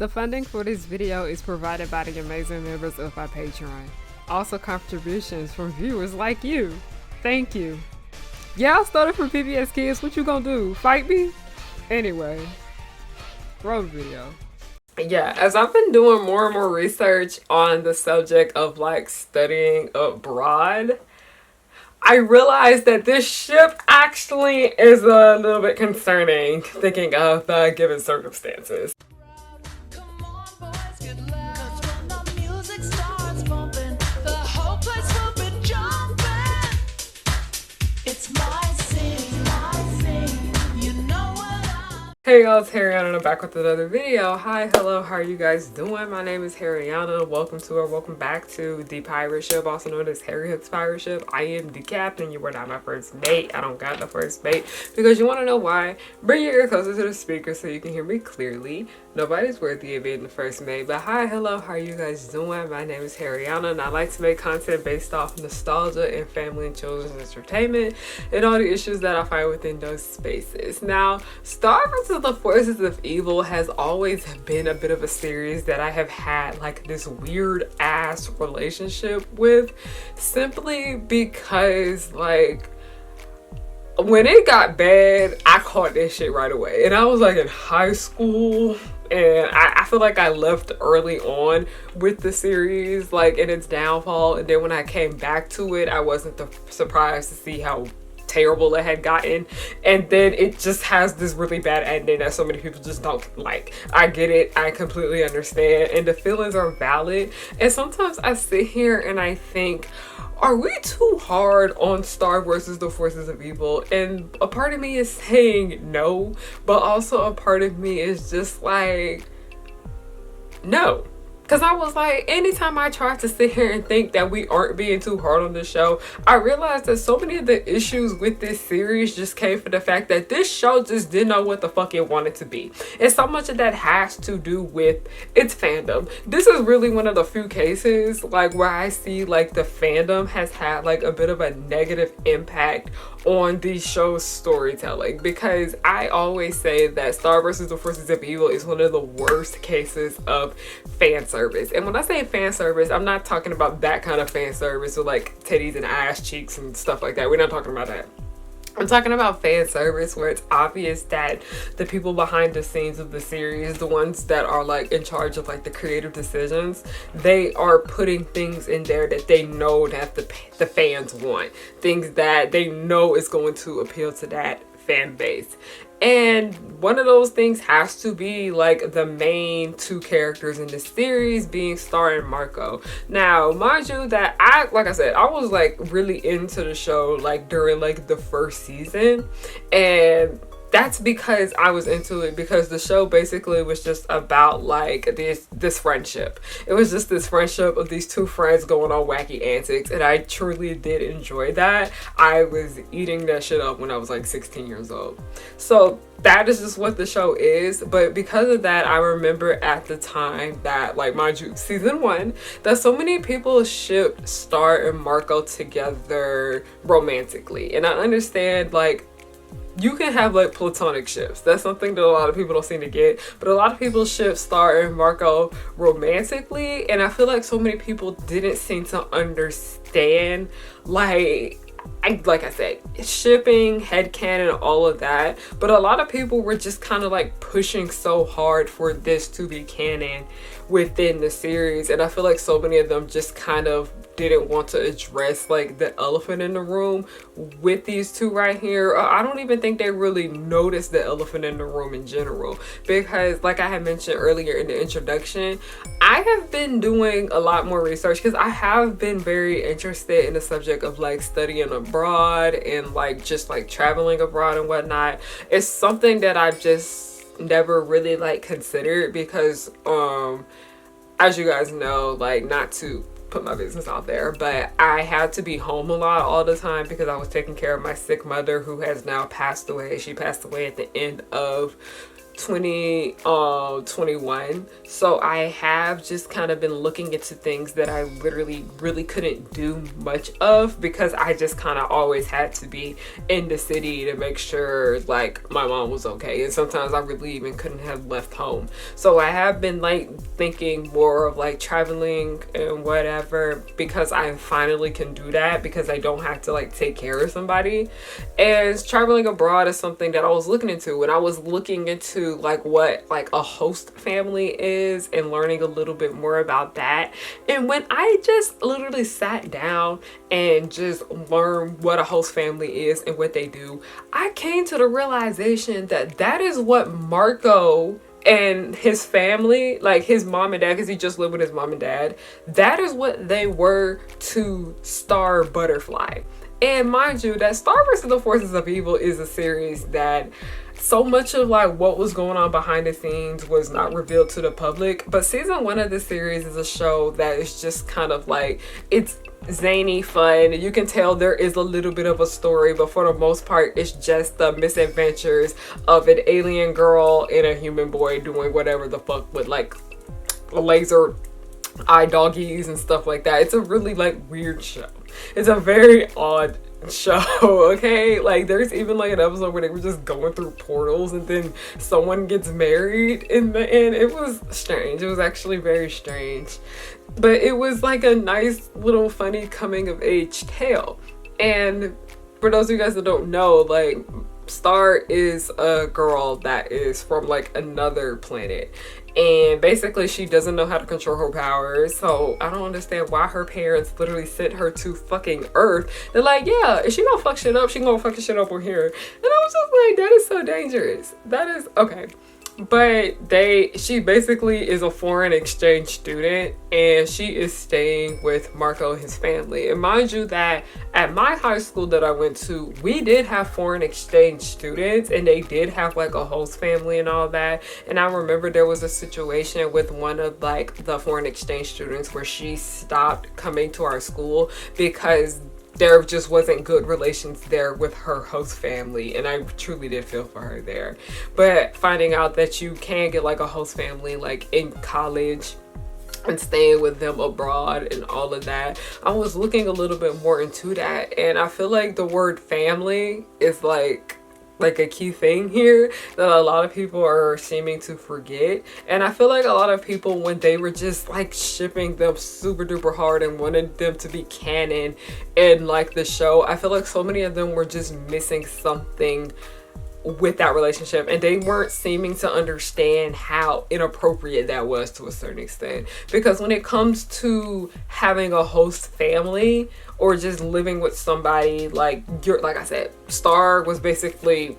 The funding for this video is provided by the amazing members of our Patreon. Also contributions from viewers like you. Thank you. Yeah, I started from PBS Kids. What you gonna do? Fight me? Anyway, roll the video. Yeah, as I've been doing more and more research on the subject of like studying abroad, I realized that this ship actually is a little bit concerning, thinking of the given circumstances. Hey y'all, it's Harriana and I'm back with another video. Hi, hello, how are you guys doing? My name is Harriana. Welcome to or welcome back to the pirate ship, also known as Harry Hook's pirate ship. I am the captain. You were not my first mate. I don't got the first mate. Because you want to know why? Bring your ear closer to the speaker so you can hear me clearly. Nobody's worthy of being the first mate. But hi, hello, how are you guys doing? My name is Harriana and I like to make content based off nostalgia and family and children's entertainment and all the issues that I find within those spaces. Now, Star vs. the Forces of Evil has always been a bit of a series that I have had like this weird ass relationship with, simply because like when it got bad, I caught this shit right away. And I was like in high school and I feel like I left early on with the series, like in its downfall. And then when I came back to it, I wasn't surprised to see how terrible it had gotten, and then it just has this really bad ending that so many people just don't like. I get it, I completely understand, and the feelings are valid. And sometimes I sit here and I think, are we too hard on Star versus the Forces of Evil? And a part of me is saying no, but also a part of me is just like, no. Because I was like, anytime I try to sit here and think that we aren't being too hard on the show, I realized that so many of the issues with this series just came from the fact that this show just didn't know what the fuck it wanted to be. And so much of that has to do with its fandom. This is really one of the few cases like where I see like the fandom has had like a bit of a negative impact on these show's storytelling, because I always say that Star vs. the Forces of Evil is one of the worst cases of fan service. And when I say fan service, I'm not talking about that kind of fan service with like titties and ass cheeks and stuff like that. We're not talking about that. I'm talking about fan service where it's obvious that the people behind the scenes of the series, the ones that are like in charge of like the creative decisions, they are putting things in there that they know that the fans want, things that they know is going to appeal to that fan base. And one of those things has to be like the main two characters in the series being Star and Marco. Now, mind you that like I said, I was like really into the show like during like the first season, and that's because I was into it because the show basically was just about like this friendship. It was just this friendship of these two friends going on wacky antics, and I truly did enjoy that. I was eating that shit up when I was like 16 years old. So that is just what the show is. But because of that, I remember at the time that, like, mind you, season 1, that so many people shipped Star and Marco together romantically. And I understand, like, you can have like platonic ships. That's something that a lot of people don't seem to get. But a lot of people ship Star and Marco romantically. And I feel like so many people didn't seem to understand, like I said, shipping, headcanon, all of that. But a lot of people were just kind of like pushing so hard for this to be canon within the series. And I feel like so many of them just kind of didn't want to address like the elephant in the room with these two right here. I don't even think they really noticed the elephant in the room in general, because like I had mentioned earlier in the introduction, I have been doing a lot more research because I have been very interested in the subject of like studying abroad and like just like traveling abroad and whatnot. It's something that I've just never really like considered because as you guys know, like, not to put my business out there, but I had to be home a lot all the time because I was taking care of my sick mother who has now passed away. She passed away at the end of 2021. So I have just kind of been looking into things that I literally really couldn't do much of because I just kind of always had to be in the city to make sure like my mom was okay, and sometimes I really even couldn't have left home. So I have been like thinking more of like traveling and whatever, because I finally can do that because I don't have to like take care of somebody. And traveling abroad is something that I was looking into, when I was looking into like what like a host family is and learning a little bit more about that. And when I just literally sat down and just learned what a host family is and what they do, I came to the realization that that is what Marco and his family, like his mom and dad, because he just lived with his mom and dad, that is what they were to Star Butterfly. And mind you, that Star vs. the Forces of Evil is a series that so much of like what was going on behind the scenes was not revealed to the public. But season 1 of this series is a show that is just kind of like, it's zany fun. You can tell there is a little bit of a story, but for the most part it's just the misadventures of an alien girl and a human boy doing whatever the fuck with like laser eye doggies and stuff like that. It's a really like weird show. It's a very odd show, okay? Like there's even like an episode where they were just going through portals and then someone gets married in the end. It was strange. It was actually very strange, but it was like a nice little funny coming of age tale. And for those of you guys that don't know, like Star is a girl that is from like another planet, and basically she doesn't know how to control her powers. So I don't understand why her parents literally sent her to fucking Earth. They're like, yeah, if she gonna fuck shit up, she gonna fuck shit up over here. And I was just like, that is so dangerous. That is okay. But she basically is a foreign exchange student, and she is staying with Marco and his family. And mind you that at my high school that I went to, we did have foreign exchange students, and they did have like a host family and all that. And I remember there was a situation with one of like the foreign exchange students where she stopped coming to our school because there just wasn't good relations there with her host family, and I truly did feel for her there. But finding out that you can get like a host family like in college and staying with them abroad and all of that, I was looking a little bit more into that, and I feel like the word family is like a key thing here that a lot of people are seeming to forget. And I feel like a lot of people, when they were just like shipping them super duper hard and wanted them to be canon in like the show, I feel like so many of them were just missing something with that relationship, and they weren't seeming to understand how inappropriate that was to a certain extent. Because when it comes to having a host family or just living with somebody, like I said, Star was basically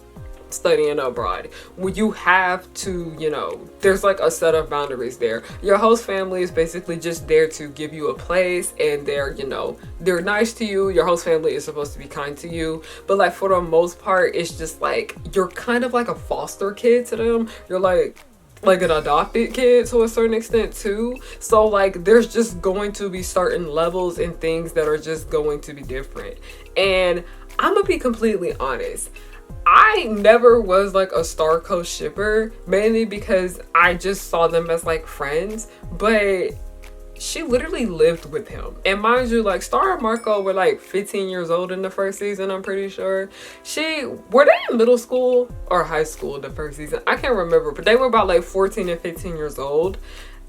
studying abroad, where you have to, you know, there's like a set of boundaries there. Your host family is basically just there to give you a place, and they're, you know, they're nice to you. Your host family is supposed to be kind to you, but like for the most part it's just like you're kind of like a foster kid to them. You're like an adopted kid to a certain extent too. So like there's just going to be certain levels and things that are just going to be different. And I'm gonna be completely honest, I never was like a Star Coast shipper, mainly because I just saw them as like friends. But she literally lived with him, and mind you, like Star and Marco were like 15 years old in the first season, I'm pretty sure. Were they in middle school or high school in the first season? I can't remember, but they were about like 14 and 15 years old.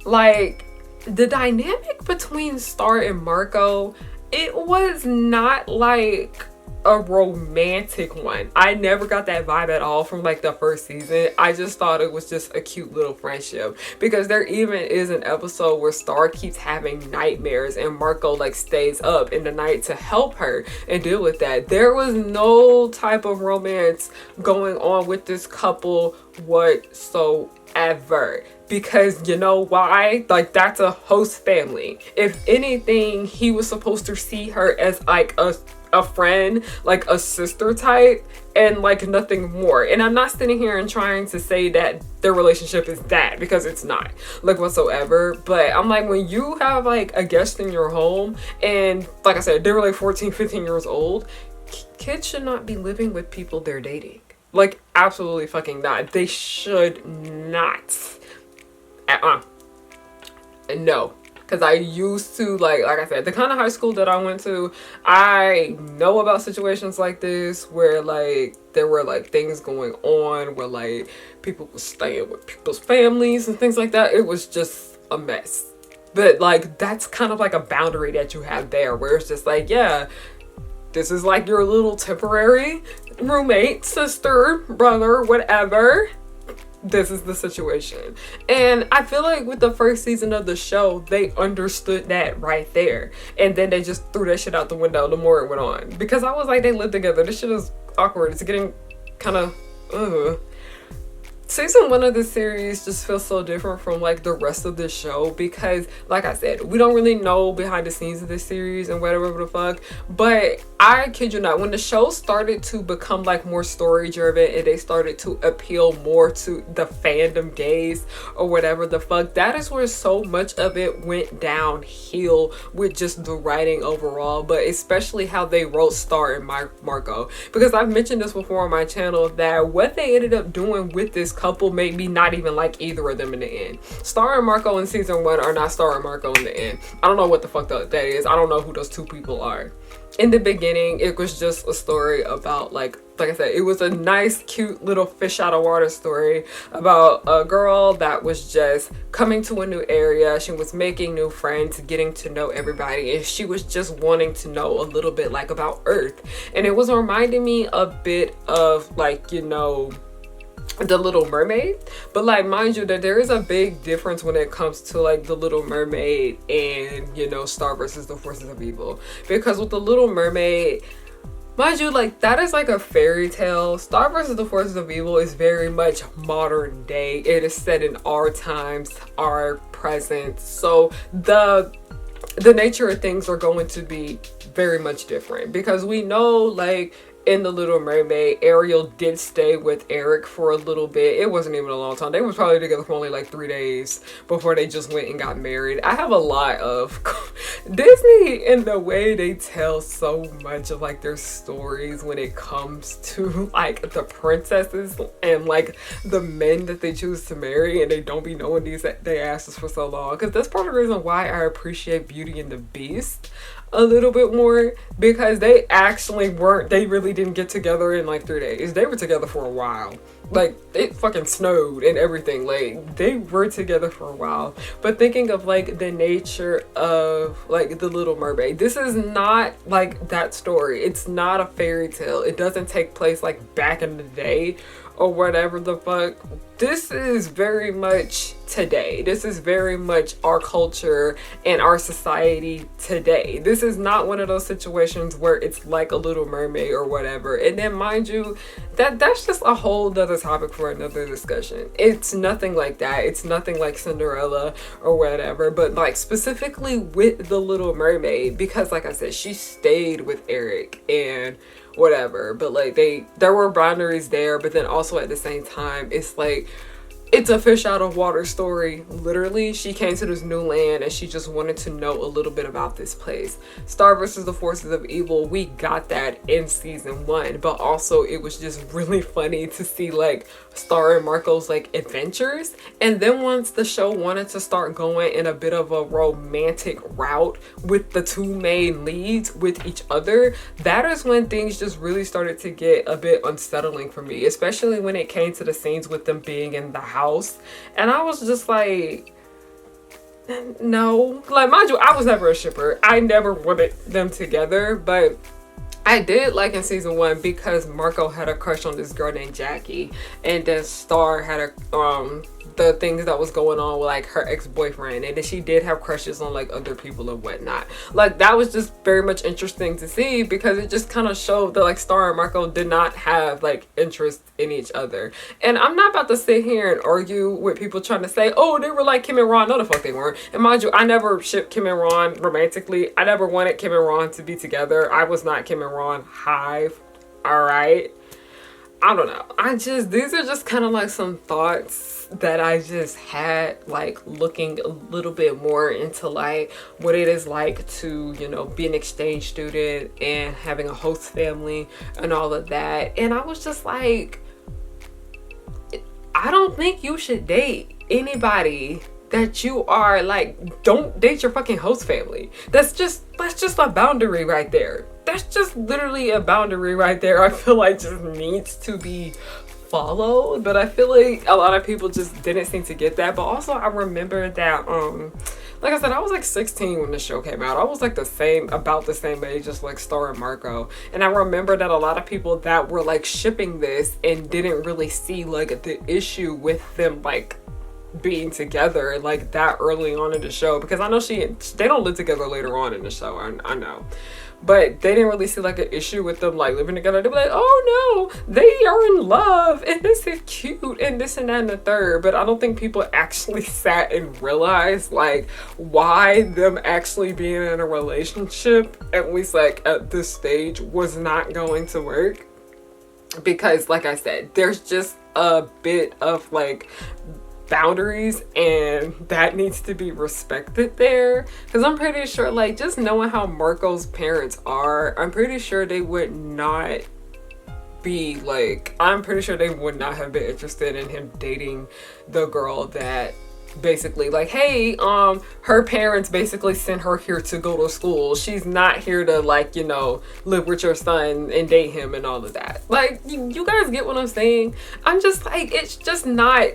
Like the dynamic between Star and Marco, it was not like a romantic one. I never got that vibe at all from like the first season. I just thought it was just a cute little friendship, because there even is an episode where Star keeps having nightmares and Marco like stays up in the night to help her and deal with that. There was no type of romance going on with this couple whatsoever, because you know why? Like that's a host family. If anything, he was supposed to see her as like a friend, like a sister type, and like nothing more. And I'm not sitting here and trying to say that their relationship is that, because it's not like whatsoever. But I'm like, when you have like a guest in your home, and like I said, they were like 14, 15 years old, kids should not be living with people they're dating. Like, absolutely fucking not. They should not. No. Because I used to, like I said, the kind of high school that I went to, I know about situations like this where, like, there were, like, things going on where, like, people were staying with people's families and things like that. It was just a mess. But, like, that's kind of like a boundary that you have there where it's just like, yeah, this is like your little temporary roommate, sister, brother, whatever. This is the situation. And I feel like with the first season of the show, they understood that right there. And then they just threw that shit out the window the more it went on. Because I was like, they lived together. This shit is awkward. It's getting kind of, ugh. Season 1 of the series just feels so different from like the rest of the show because, like I said, we don't really know behind the scenes of this series and whatever the fuck. But I kid you not, when the show started to become like more story driven and they started to appeal more to the fandom gaze or whatever the fuck, that is where so much of it went downhill with just the writing overall, but especially how they wrote Star and Marco. Because I've mentioned this before on my channel that what they ended up doing with this couple made me not even like either of them in the end. Star and Marco in season 1 are not Star and Marco in the end. I don't know what the fuck that is. I don't know who those two people are. In the beginning, it was just a story about like I said, it was a nice, cute little fish out of water story about a girl that was just coming to a new area. She was making new friends, getting to know everybody, and she was just wanting to know a little bit like about Earth. And it was reminding me a bit of like, you know, The Little Mermaid. But like, mind you, that there is a big difference when it comes to like The Little Mermaid and, you know, Star versus the Forces of Evil. Because with The Little Mermaid, mind you, like, that is like a fairy tale. Star versus the Forces of Evil is very much modern day. It is set in our times, our present. So the nature of things are going to be very much different, because we know, like, in The Little Mermaid, Ariel did stay with Eric for a little bit. It wasn't even a long time. They were probably together for only like 3 days before they just went and got married. I have a lot of Disney in the way they tell so much of like their stories when it comes to like the princesses and like the men that they choose to marry, and they don't be knowing they asses for so long. Because that's part of the reason why I appreciate Beauty and the Beast a little bit more, because they really didn't get together in like 3 days. They were together for a while. Like, it fucking snowed and everything. Like, they were together for a while. But thinking of like the nature of like The Little Mermaid, this is not like that story. It's not a fairy tale. It doesn't take place like back in the day or whatever the fuck. This is very much today. This is very much our culture and our society today. This is not one of those situations where it's like a Little Mermaid or whatever. And then, mind you, that's just a whole other topic for another discussion. It's nothing like that. It's nothing like Cinderella or whatever. But like specifically with The Little Mermaid, because like I said, she stayed with Eric and whatever, but like there were boundaries there, but then also at the same time, it's like, it's a fish out of water story. Literally, she came to this new land and she just wanted to know a little bit about this place. Star versus the Forces of Evil, we got that in season 1, but also it was just really funny to see like Star and Marco's like adventures. And then once the show wanted to start going in a bit of a romantic route with the two main leads with each other, that is when things just really started to get a bit unsettling for me, especially when it came to the scenes with them being in the house. And I was just like, no. Like, mind you, I was never a shipper. I never wanted them together, but I did like in season 1 because Marco had a crush on this girl named Jackie, and then Star had the things that was going on with like her ex-boyfriend, and then she did have crushes on like other people and whatnot. Like, that was just very much interesting to see, because it just kind of showed that like Star and Marco did not have like interest in each other. And I'm not about to sit here and argue with people trying to say, oh, they were like Kim and Ron. No, the fuck they weren't. And mind you, I never shipped Kim and Ron romantically. I never wanted Kim and Ron to be together. I was not Kim and Ron hive. All right, I don't know. These are just kind of like some thoughts that I just had, like looking a little bit more into like what it is like to, you know, be an exchange student and having a host family and all of that. And I was just like, I don't think you should date anybody that you are like, don't date your fucking host family. That's just a boundary right there. That's just literally a boundary right there. I feel like just needs to be followed, but I feel like a lot of people just didn't seem to get that. But also I remember that like I said, I was like 16 when the show came out. I was like about the same age as like Star and Marco. And I remember that a lot of people that were like shipping this and didn't really see like the issue with them like being together like that early on in the show, because I know they don't live together later on in the show. I know. But they didn't really see like an issue with them like living together. They'd be like, oh no, they are in love and this is cute and this and that and the third. But I don't think people actually sat and realized like why them actually being in a relationship, at least like at this stage, was not going to work. Because like I said, there's just a bit of like boundaries, and that needs to be respected there. Because I'm pretty sure, like, just knowing how Marco's parents are, I'm pretty sure they would not be like, I'm pretty sure they would not have been interested in him dating the girl that basically like, hey, her parents basically sent her here to go to school. She's not here to like, you know, live with your son and date him and all of that. Like, you guys get what I'm saying? I'm just like, it's just not.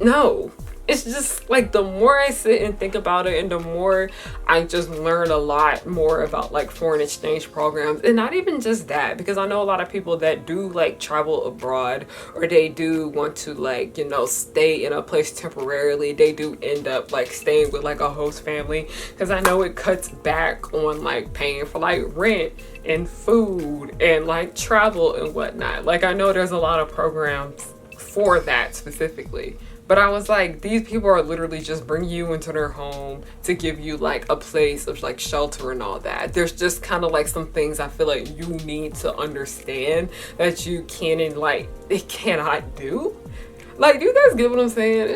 No, it's just like the more I sit and think about it, and the more I just learn a lot more about like foreign exchange programs. And not even just that, because I know a lot of people that do like travel abroad, or they do want to like, you know, stay in a place temporarily. They do end up like staying with like a host family, because I know it cuts back on like paying for like rent and food and like travel and whatnot. Like, I know there's a lot of programs for that specifically. But I was like, these people are literally just bringing you into their home to give you like a place of like shelter and all that. There's just kind of like some things I feel like you need to understand that you can and like it cannot do. Like, do you guys get what I'm saying?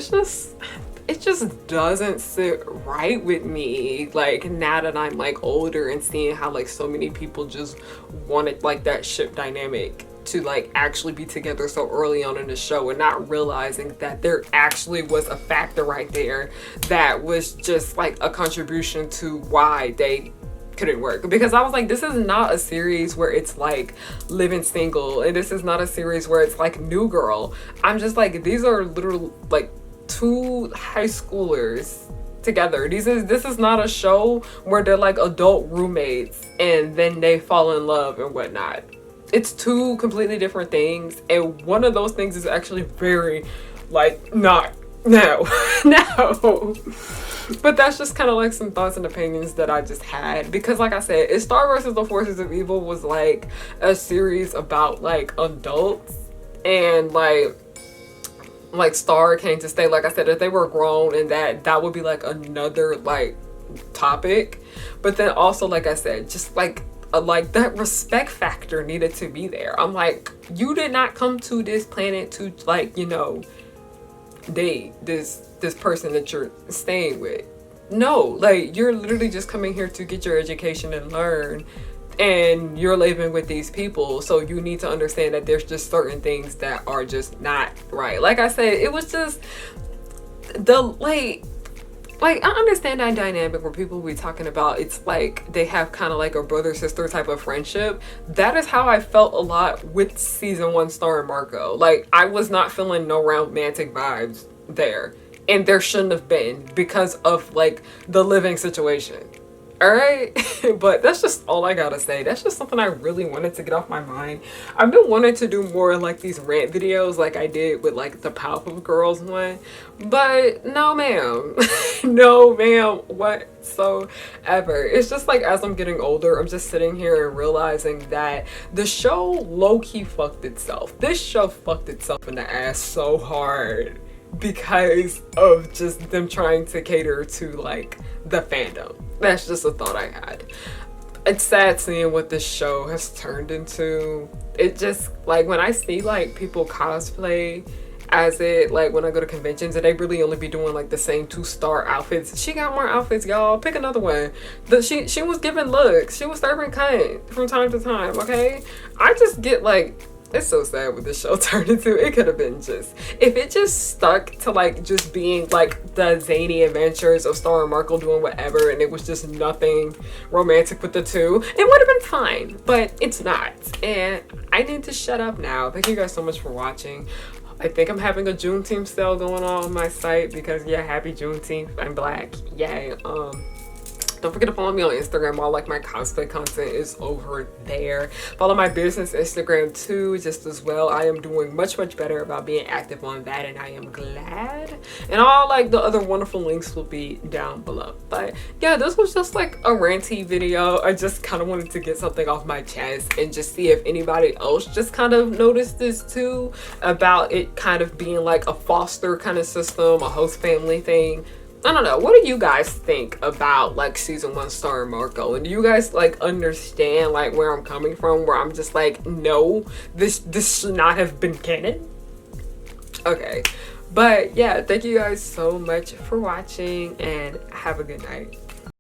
It just doesn't sit right with me, like, now that I'm like older and seeing how like so many people just wanted like that ship dynamic to like actually be together so early on in the show, and not realizing that there actually was a factor right there that was just like a contribution to why they couldn't work. Because I was like, this is not a series where it's like living single, and this is not a series where it's like New Girl. I'm just like, these are literally like two high schoolers together. This is not a show where they're like adult roommates and then they fall in love and whatnot. It's two completely different things, and one of those things is actually very like no. But that's just kind of like some thoughts and opinions that I just had, because like I said, It's Star versus the Forces of Evil was like a series about like adults, and like Star came to stay. Like I said, if they were grown, and that would be like another like topic. But then also, like I said, just like that respect factor needed to be there. I'm like, you did not come to this planet to like, you know, date this person that you're staying with. No, like, you're literally just coming here to get your education and learn, and you're living with these people, so you need to understand that there's just certain things that are just not right. Like I said, it was just the like, I understand that dynamic where people be talking about it's like they have kind of like a brother-sister type of friendship. That is how I felt a lot with season 1 Star and Marco. Like, I was not feeling no romantic vibes there. And there shouldn't have been, because of like the living situation. Alright? But that's just all I gotta say. That's just something I really wanted to get off my mind. I've been wanting to do more like these rant videos like I did with like the Powerpuff Girls one. But no ma'am. No ma'am whatsoever. It's just like, as I'm getting older, I'm just sitting here and realizing that the show low-key fucked itself. This show fucked itself in the ass so hard, because of just them trying to cater to like the fandom. That's just a thought I had. It's sad seeing what this show has turned into. It just, like, when I see like people cosplay as it, like when I go to conventions, and they really only be doing like the same 2 Star outfits. She got more outfits, y'all. Pick another one. She was giving looks. She was serving cunt from time to time, okay? I just get like it's so sad what this show turned into. It could have been just, if it just stuck to like just being like the zany adventures of Star and Markle doing whatever, and it was just nothing romantic with the two, it would have been fine, but it's not. And I need to shut up now. Thank you guys so much for watching. I think I'm having a Juneteenth sale going on my site because, yeah, happy Juneteenth. I'm black. Yay. Don't forget to follow me on Instagram. All like my cosplay content is over there. Follow my business Instagram too, just as well. I am doing much better about being active on that, and I am glad. And all like the other wonderful links will be down below. But yeah, this was just like a ranty video. I just kind of wanted to get something off my chest and just see if anybody else just kind of noticed this too, about it kind of being like a foster kind of system, a host family thing. I don't know. What do you guys think about like season 1 Star and Marco? And do you guys like understand like where I'm coming from? Where I'm just like, no, this should not have been canon. Okay, but yeah, thank you guys so much for watching, and have a good night.